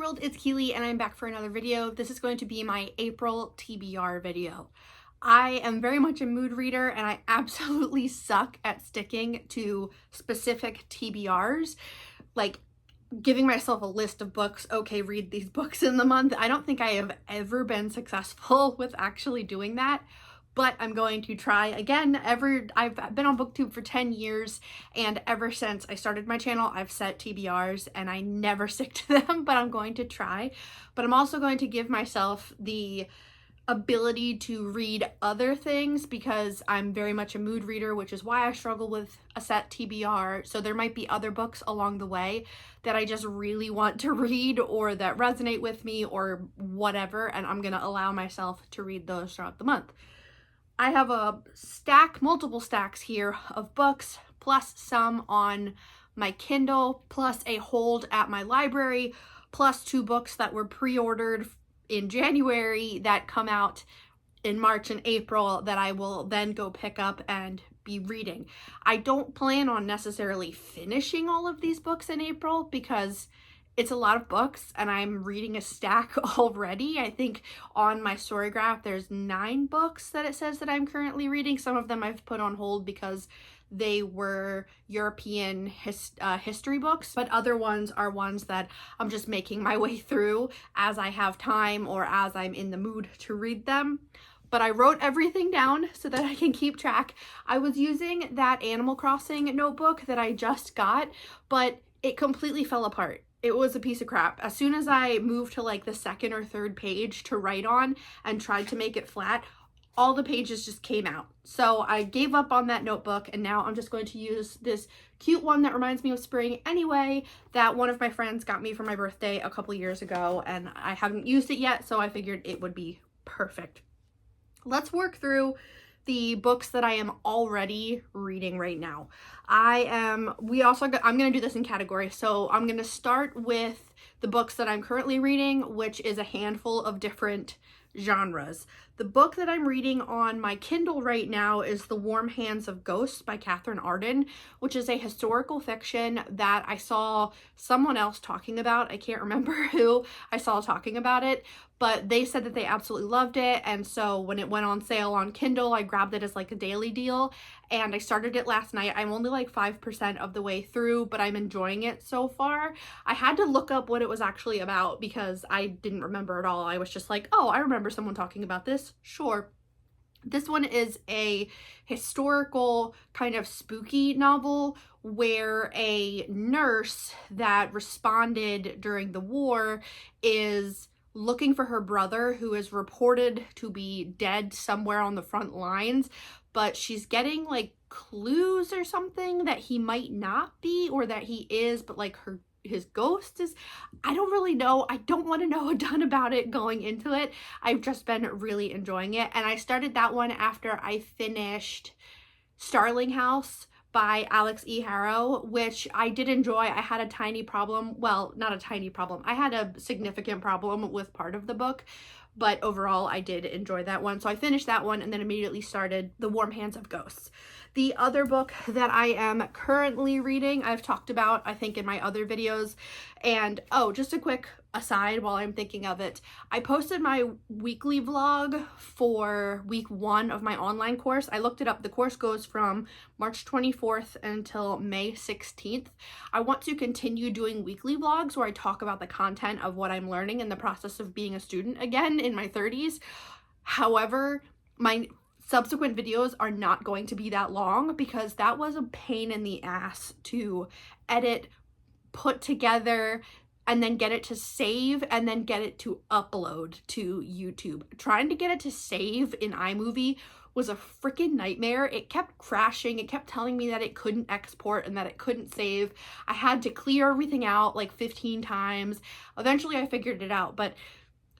world, it's Keely and I'm back for another video. This is going to be my April TBR video. I am very much a mood reader and I absolutely suck at sticking to specific TBRs, like giving myself a list of books. Okay, read these books in the month. I don't think I have ever been successful with actually doing that, but I'm going to try again. I've been on BookTube for 10 years, and ever since I started my channel, I've set TBRs and I never stick to them, but I'm going to try. But I'm also going to give myself the ability to read other things because I'm very much a mood reader, which is why I struggle with a set TBR. So there might be other books along the way that I just really want to read or that resonate with me or whatever, and I'm gonna allow myself to read those throughout the month. I have a stack, multiple stacks here of books, plus some on my Kindle, plus a hold at my library, plus 2 books that were pre-ordered in January that come out in March and April that I will then go pick up and be reading. I don't plan on necessarily finishing all of these books in April because it's a lot of books and I'm reading a stack already. I think on my story graph there's 9 books that it says that I'm currently reading. Some of them I've put on hold because they were European history books, but other ones are ones that I'm just making my way through as I have time or as I'm in the mood to read them. But I wrote everything down so that I can keep track. I was using that Animal Crossing notebook that I just got, but it completely fell apart. It was a piece of crap. As soon as I moved to like the 2nd or 3rd page to write on and tried to make it flat, all the pages just came out. So I gave up on that notebook and now I'm just going to use this cute one that reminds me of spring anyway, that one of my friends got me for my birthday a couple years ago, and I haven't used it yet, so I figured it would be perfect. Let's work through the books that I am already reading right now. I'm gonna do this in categories. So I'm gonna start with the books that I'm currently reading, which is a handful of different genres. The book that I'm reading on my Kindle right now is The Warm Hands of Ghosts by Katherine Arden, which is a historical fiction that I saw someone else talking about. I can't remember who I saw talking about it, but they said that they absolutely loved it, and so when it went on sale on Kindle, I grabbed it as like a daily deal, and I started it last night. I'm only like 5% of the way through, but I'm enjoying it so far. I had to look up what it was actually about because I didn't remember at all. I was just like, oh, I remember someone talking about this. Sure. This one is a historical kind of spooky novel where a nurse that responded during the war is looking for her brother, who is reported to be dead somewhere on the front lines, but she's getting like clues or something that he might not be, or that he is, but like his ghost is. I don't really know. I don't want to know a ton about it going into it. I've just been really enjoying it, and I started that one after I finished Starling House by Alex E. Harrow, which I did enjoy. I had a tiny problem. Well, not a tiny problem. I had a significant problem with part of the book, but overall I did enjoy that one. So I finished that one and then immediately started The Warm Hands of Ghosts. The other book that I am currently reading, I've talked about, I think, in my other videos. And oh, just a quick aside while I'm thinking of it. I posted my weekly vlog for week 1 of my online course. I looked it up. The course goes from March 24th until May 16th. I want to continue doing weekly vlogs where I talk about the content of what I'm learning in the process of being a student again in my 30s. However, my subsequent videos are not going to be that long because that was a pain in the ass to edit, put together, and then get it to save, and then get it to upload to YouTube. Trying to get it to save in iMovie was a freaking nightmare. It kept crashing. It kept telling me that it couldn't export and that it couldn't save. I had to clear everything out like 15 times. Eventually I figured it out, but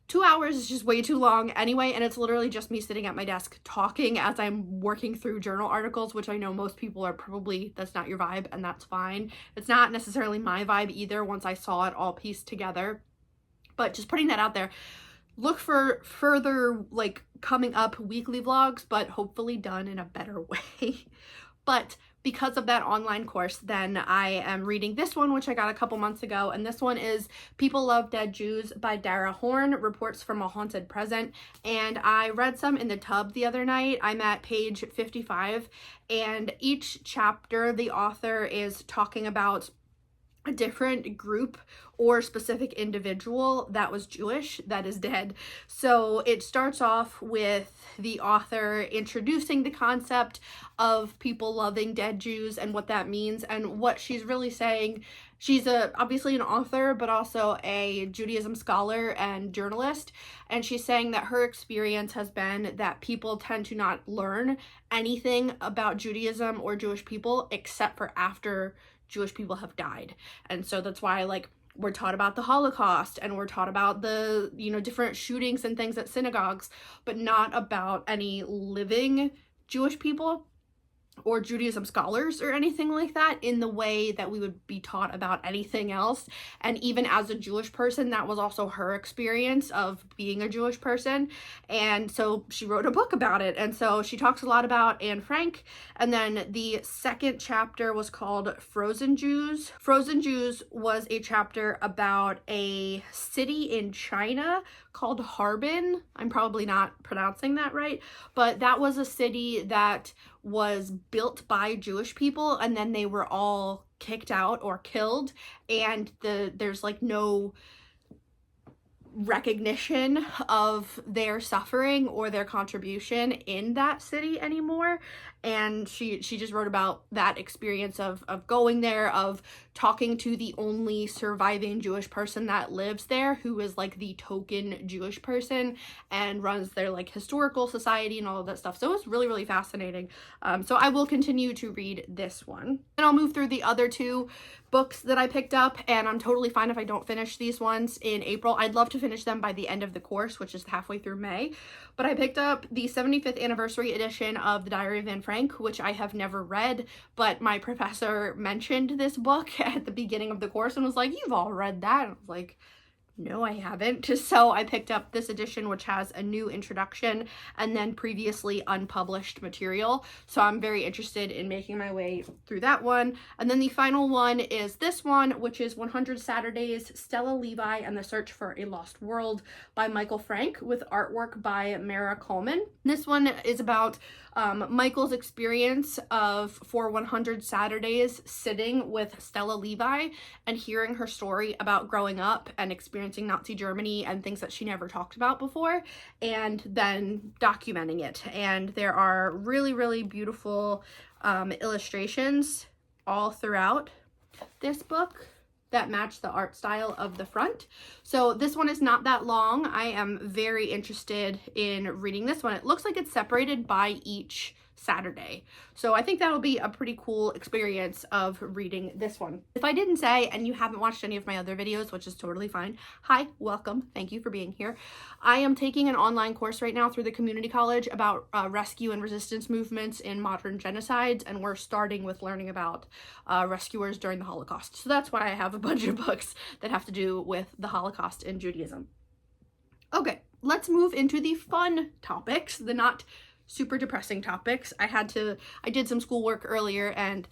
2 hours is just way too long anyway, and it's literally just me sitting at my desk talking as I'm working through journal articles, which I know most people are probably, that's not your vibe, and that's fine. It's not necessarily my vibe either once I saw it all pieced together, but just putting that out there. Look for further like coming up weekly vlogs, but hopefully done in a better way. But because of that online course, then I am reading this one, which I got a couple months ago, and this one is People Love Dead Jews by Dara Horn, Reports from a Haunted Present, and I read some in the tub the other night. I'm at page 55, and each chapter the author is talking about a different group or specific individual that was Jewish that is dead. So it starts off with the author introducing the concept of people loving dead Jews and what that means, and what she's really saying. She's obviously an author, but also a Judaism scholar and journalist, and she's saying that her experience has been that people tend to not learn anything about Judaism or Jewish people except for after Jewish people have died. And so that's why, like, we're taught about the Holocaust and we're taught about the, different shootings and things at synagogues, but not about any living Jewish people or Judaism scholars or anything like that in the way that we would be taught about anything else. And even as a Jewish person, that was also her experience of being a Jewish person. And so she wrote a book about it. And so she talks a lot about Anne Frank. And then the second chapter was called Frozen Jews. Frozen Jews was a chapter about a city in China called Harbin. I'm probably not pronouncing that right, but that was a city that was built by Jewish people, and then they were all kicked out or killed, and there's like no recognition of their suffering or their contribution in that city anymore. And she just wrote about that experience of going there, of talking to the only surviving Jewish person that lives there, who is like the token Jewish person and runs their like historical society and all of that stuff. So it was really, really fascinating. So I will continue to read this one. And I'll move through the other two books that I picked up, and I'm totally fine if I don't finish these ones in April. I'd love to finish them by the end of the course, which is halfway through May. But I picked up the 75th anniversary edition of The Diary of Anne Frank, which I have never read, but my professor mentioned this book at the beginning of the course and was like, "You've all read that." And I was like, no, I haven't. So I picked up this edition, which has a new introduction and then previously unpublished material. So I'm very interested in making my way through that one. And then the final one is this one, which is 100 Saturdays, Stella Levi and the Search for a Lost World by Michael Frank, with artwork by Mara Coleman. This one is about Michael's experience for 100 Saturdays sitting with Stella Levi and hearing her story about growing up and experiencing Nazi Germany and things that she never talked about before, and then documenting it. And there are really, really beautiful illustrations all throughout this book that match the art style of the front. So this one is not that long. I am very interested in reading this one. It looks like it's separated by each Saturday. So I think that'll be a pretty cool experience of reading this one. If I didn't say, and you haven't watched any of my other videos, which is totally fine, hi, welcome, thank you for being here. I am taking an online course right now through the community college about rescue and resistance movements in modern genocides, and we're starting with learning about rescuers during the Holocaust. So that's why I have a bunch of books that have to do with the Holocaust in Judaism. Okay, let's move into the fun topics, the not super depressing topics. I did some schoolwork earlier and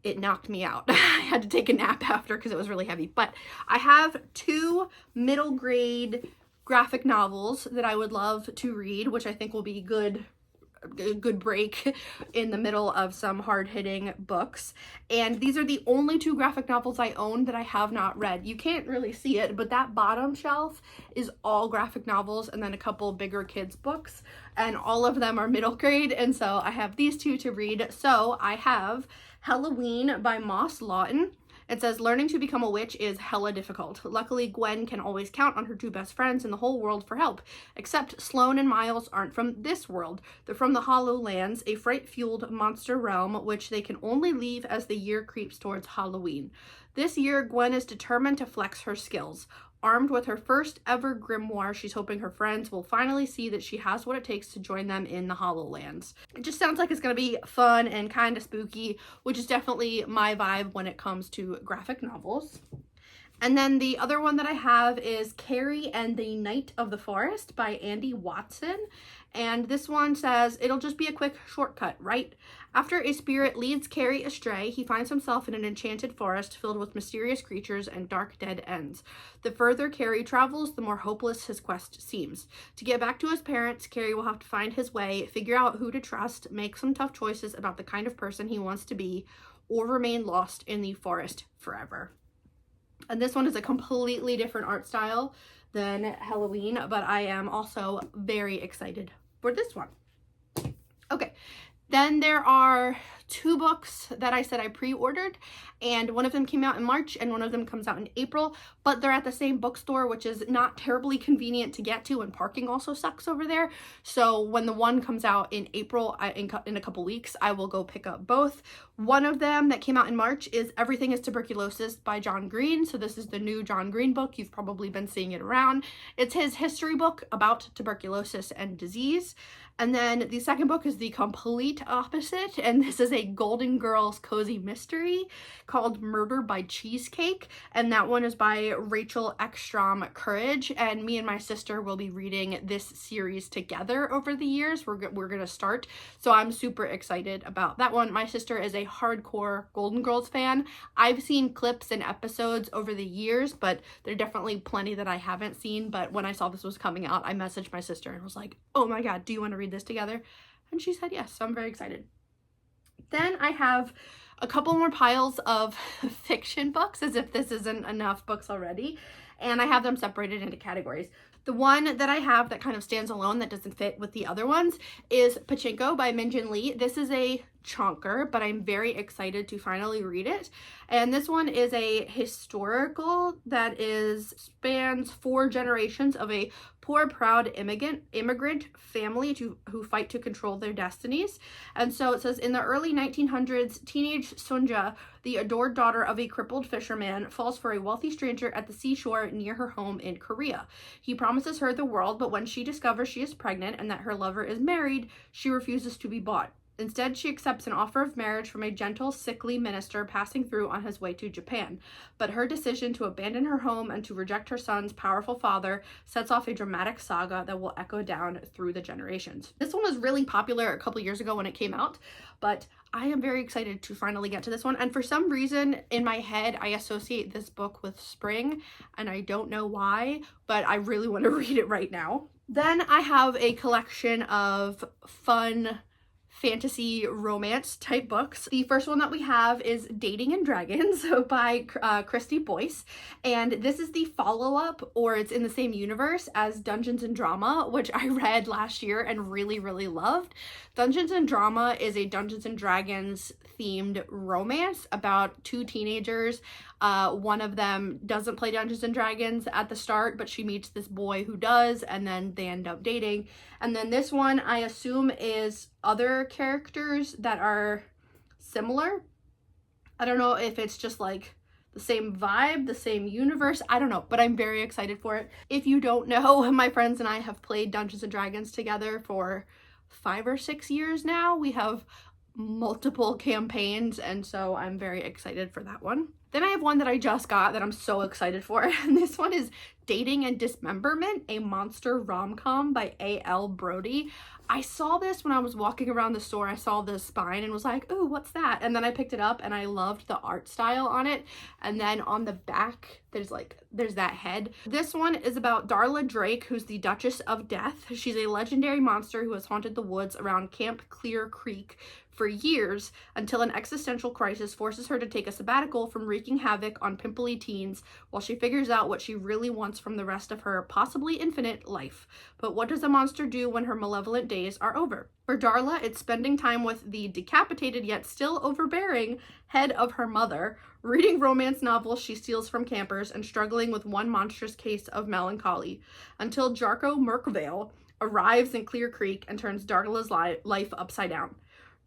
it knocked me out. I had to take a nap after because it was really heavy. But I have two middle grade graphic novels that I would love to read, which I think will be a good break in the middle of some hard-hitting books. And these are the only two graphic novels I own that I have not read. You can't really see it, but that bottom shelf is all graphic novels and then a couple bigger kids books, and all of them are middle grade, and so I have these two to read. So I have Halloween by Moss Lawton. It says, learning to become a witch is hella difficult. Luckily, Gwen can always count on her two best friends in the whole world for help. Except Sloane and Miles aren't from this world. They're from the Hollow Lands, a fright-fueled monster realm which they can only leave as the year creeps towards Halloween. This year, Gwen is determined to flex her skills. Armed with her first ever grimoire, she's hoping her friends will finally see that she has what it takes to join them in the Hollow Lands. It just sounds like it's going to be fun and kind of spooky, which is definitely my vibe when it comes to graphic novels. And then the other one that I have is Carrie and the Knight of the Forest by Andy Watson. And this one says, it'll just be a quick shortcut, right? After a spirit leads Carrie astray, he finds himself in an enchanted forest filled with mysterious creatures and dark dead ends. The further Carrie travels, the more hopeless his quest seems. To get back to his parents, Carrie will have to find his way, figure out who to trust, make some tough choices about the kind of person he wants to be, or remain lost in the forest forever. And this one is a completely different art style than Halloween, but I am also very excited for this one. Okay, then there are 2 books that I said I pre-ordered, and one of them came out in March and one of them comes out in April, but they're at the same bookstore, which is not terribly convenient to get to, and parking also sucks over there. So when the one comes out in April, in a couple weeks, I will go pick up both. One of them that came out in March is Everything is Tuberculosis by John Green. So this is the new John Green book. You've probably been seeing it around. It's his history book about tuberculosis and disease. And then the second book is the complete opposite, and this is a Golden Girls cozy mystery called Murder by Cheesecake, and that one is by Rachel Ekstrom Courage, and me and my sister will be reading this series together over the years. We're gonna start, so I'm super excited about that one. My sister is a hardcore Golden Girls fan. I've seen clips and episodes over the years, but there are definitely plenty that I haven't seen. But when I saw this was coming out, I messaged my sister and was like, oh my god, do you want to read this together? And she said yes, so I'm very excited. Then I have a couple more piles of fiction books, as if this isn't enough books already, and I have them separated into categories. The one that I have that kind of stands alone, that doesn't fit with the other ones, is Pachinko by Minjin Lee. This is a chonker, but I'm very excited to finally read it. And this one is a historical that spans 4 generations of a poor, proud immigrant family who fight to control their destinies. And so it says, in the early 1900s, teenage Sunja, the adored daughter of a crippled fisherman, falls for a wealthy stranger at the seashore near her home in Korea. He promises her the world, but when she discovers she is pregnant and that her lover is married, she refuses to be bought. Instead, she accepts an offer of marriage from a gentle, sickly minister passing through on his way to Japan. But her decision to abandon her home and to reject her son's powerful father sets off a dramatic saga that will echo down through the generations. This one was really popular a couple years ago when it came out, but I am very excited to finally get to this one. And for some reason in my head, I associate this book with spring, and I don't know why, but I really want to read it right now. Then I have a collection of fun fantasy romance type books. The first one that we have is Dating and Dragons by Christy Boyce, and this is the follow-up, or it's in the same universe as Dungeons and Drama, which I read last year and really loved. Dungeons and Drama is a Dungeons and Dragons themed romance about 2 teenagers. One of them doesn't play Dungeons and Dragons at the start, but she meets this boy who does, and then they end up dating. And then this one, I assume, is other characters that are similar. I don't know if it's just like the same vibe, the same universe, I don't know, but I'm very excited for it. If you don't know, my friends and I have played Dungeons and Dragons together for 5 or 6 years now. We have multiple campaigns, and so I'm very excited for that one. Then I have one that I just got that I'm so excited for, and this one is Dating and Dismemberment, a monster rom-com by A.L. Brody. I saw this when I was walking around the store. I saw the spine and was like, ooh, what's that? And then I picked it up and I loved the art style on it. And then on the back, there's that head. This one is about Darla Drake, who's the Duchess of Death. She's a legendary monster who has haunted the woods around Camp Clear Creek for years, until an existential crisis forces her to take a sabbatical from wreaking havoc on pimply teens while she figures out what she really wants from the rest of her possibly infinite life. But what does a monster do when her malevolent days are over? For Darla, it's spending time with the decapitated yet still overbearing head of her mother, reading romance novels she steals from campers, and struggling with one monstrous case of melancholy, until Jarko Merkvale arrives in Clear Creek and turns Darla's life upside down.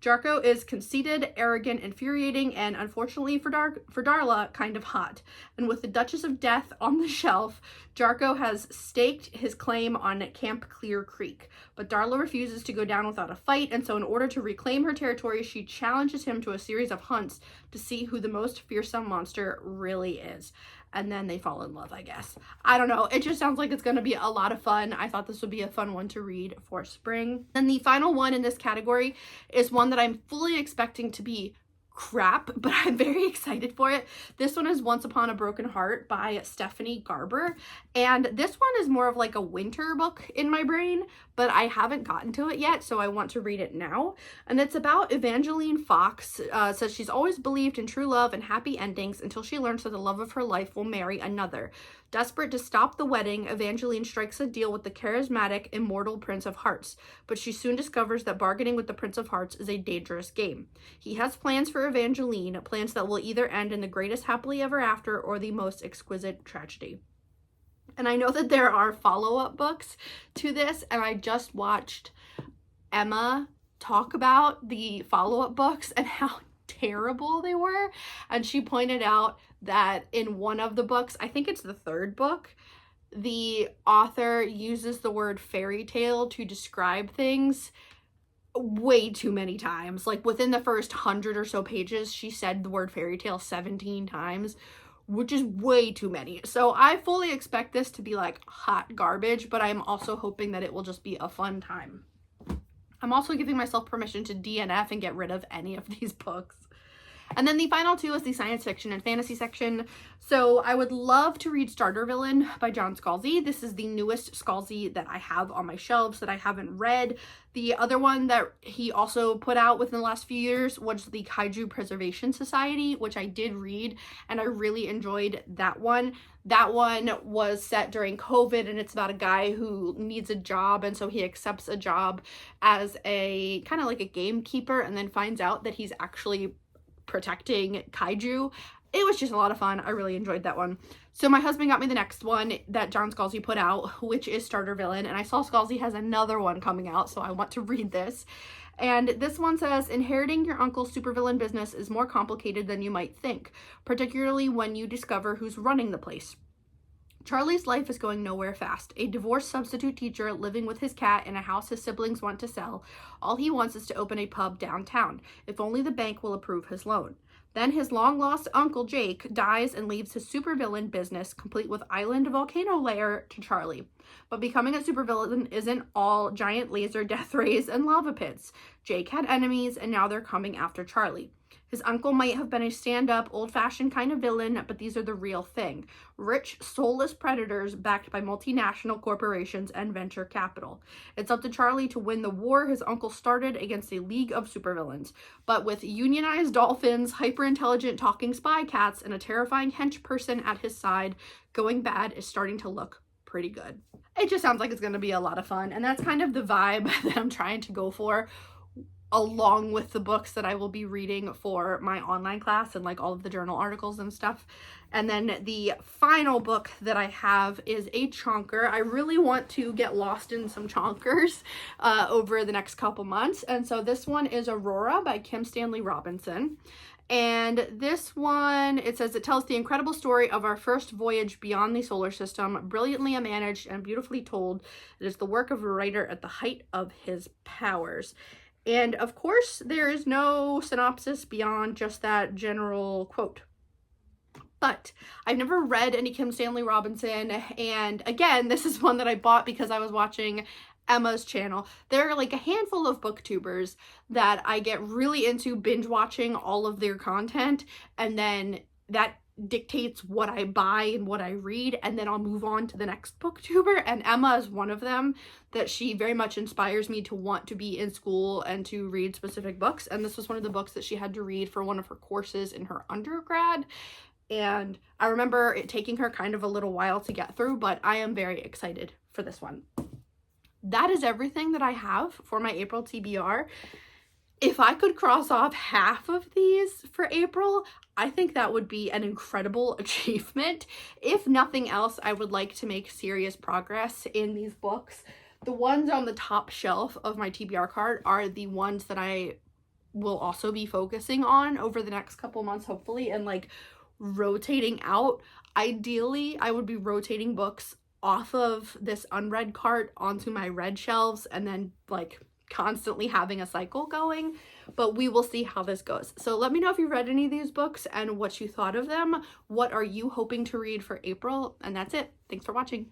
Jarko is conceited, arrogant, infuriating, and unfortunately for Darla, kind of hot. And with the Duchess of Death on the shelf, Jarko has staked his claim on Camp Clear Creek. But Darla refuses to go down without a fight, and so in order to reclaim her territory, she challenges him to a series of hunts to see who the most fearsome monster really is. and then they fall in love, I guess. I don't know. It just sounds like it's going to be a lot of fun. I thought this would be a fun one to read for spring. And the final one in this category is one that I'm fully expecting to be crap, but I'm very excited for it. This one is Once Upon a Broken Heart by Stephanie Garber, and this one is more of like a winter book in my brain, but I haven't gotten to it yet, so I want to read it now. And it's about Evangeline Fox. Says she's always believed in true love and happy endings until she learns that the love of her life will marry another. Desperate to stop the wedding, Evangeline strikes a deal with the charismatic, immortal Prince of Hearts, but she soon discovers that bargaining with the Prince of Hearts is a dangerous game. He has plans for Evangeline, plans that will either end in the greatest happily ever after or the most exquisite tragedy. And I know that there are follow-up books to this, and I just watched Emma talk about the follow-up books and how terrible they were, and she pointed out that in one of the books, I think it's the third book, the author uses the word fairy tale to describe things way too many times. Like within the first 100 or so pages, she said the word fairy tale 17 times, which is way too many. So I fully expect this to be like hot garbage, but I'm also hoping that it will just be a fun time. I'm also giving myself permission to DNF and get rid of any of these books. And then the final two is the science fiction and fantasy section. So I would love to read Starter Villain by John Scalzi. This is the newest Scalzi that I have on my shelves that I haven't read. The other one that he also put out within the last few years was the Kaiju Preservation Society, which I did read, and I really enjoyed that one. That one was set during COVID, and it's about a guy who needs a job, and so he accepts a job as a kind of like a gamekeeper and then finds out that he's actually protecting kaiju. It was just a lot of fun. I really enjoyed that one. So my husband got me the next one that John Scalzi put out, which is Starter Villain, and I saw Scalzi has another one coming out, so I want to read this. And this one says, inheriting your uncle's supervillain business is more complicated than you might think, particularly when you discover who's running the place. Charlie's life is going nowhere fast. A divorced substitute teacher living with his cat in a house his siblings want to sell. All he wants is to open a pub downtown, if only the bank will approve his loan. Then his long-lost uncle Jake dies and leaves his supervillain business, complete with island volcano lair, to Charlie. But becoming a supervillain isn't all giant laser death rays and lava pits. Jake had enemies, and now they're coming after Charlie. His uncle might have been a stand-up, old-fashioned kind of villain, but these are the real thing. Rich, soulless predators backed by multinational corporations and venture capital. It's up to Charlie to win the war his uncle started against a league of supervillains. But with unionized dolphins, hyper-intelligent talking spy cats, and a terrifying hench person at his side, going bad is starting to look pretty good. It just sounds like it's going to be a lot of fun, and that's kind of the vibe that I'm trying to go for, along with the books that I will be reading for my online class and like all of the journal articles and stuff. And then the final book that I have is a chonker. I really want to get lost in some chonkers over the next couple months. And so this one is Aurora by Kim Stanley Robinson. And this one, it says, it tells the incredible story of our first voyage beyond the solar system, brilliantly managed and beautifully told. It is the work of a writer at the height of his powers. And of course, there is no synopsis beyond just that general quote. But I've never read any Kim Stanley Robinson, and again, this is one that I bought because I was watching Emma's channel. There are like a handful of booktubers that I get really into binge watching all of their content, and then that dictates what I buy and what I read, and then I'll move on to the next booktuber, and Emma is one of them. That she very much inspires me to want to be in school and to read specific books, and this was one of the books that she had to read for one of her courses in her undergrad, and I remember it taking her kind of a little while to get through, but I am very excited for this one. That is everything that I have for my April TBR. If I could cross off half of these for April, I think that would be an incredible achievement. If nothing else, I would like to make serious progress in these books. The ones on the top shelf of my TBR card are the ones that I will also be focusing on over the next couple months, hopefully, and like rotating out. Ideally, I would be rotating books off of this unread cart onto my read shelves and then like constantly having a cycle going, but we will see how this goes. So let me know if you've read any of these books and what you thought of them. What are you hoping to read for April? And that's it. Thanks for watching.